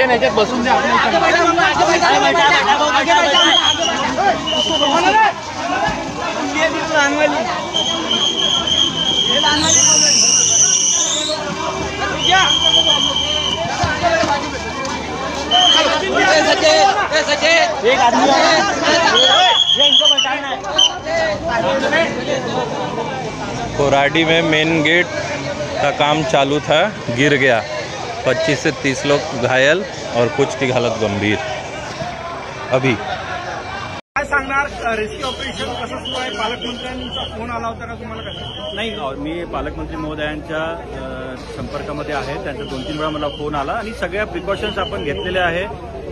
Tension याच्यात बसून द्या. कोराडी में मेन गेट का काम चालू था, गिर गया. 25 से 30 लोग घायल और कुछ की हालत गंभीर. अभी काय सांगणार, रेस्क्यू ऑपरेशन कसं सुरू आहे? पालकमंत्र्यांचा फोन आला होता का तुम्हाला? कसं नाही, मी पालकमंत्री महोदयांच्या संपर्कामध्ये आहे. त्यांचा 2-3 वेळा मला फोन आला आणि सगळ्या प्रिकॉशन्स आपण घेतलेल्या आहे.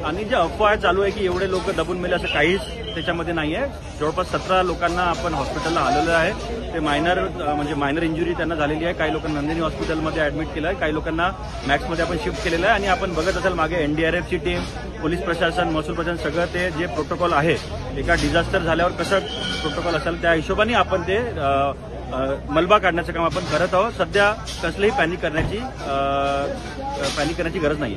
आणि जे अफवा चालू आहे की एवढे लोक दबून मेले असं काहीच त्याच्यामध्ये नाही आहे. जवळपास 17 लोकांना आपण हॉस्पिटलला हलवलं आहे. ते मायनर इंजुरी त्यांना झालेली आहे. काही लोकांना नंदिनी हॉस्पिटलमध्ये ऍडमिट केलं आहे, काही लोकांना मॅक्समध्ये आपण शिफ्ट केलेलं आहे. आणि आपण बघत असाल मागे एनडीआरएफची टीम, पोलीस प्रशासन, महसूल प्रशासन सगळं ते जे प्रोटोकॉल आहे एका डिझास्टर झाल्यावर कसं प्रोटोकॉल असेल त्या हिशोबाने आपण ते मलबा काढण्याचं काम आपण करत आहोत. सध्या कसलीही पॅनिक करण्याची गरज नाही.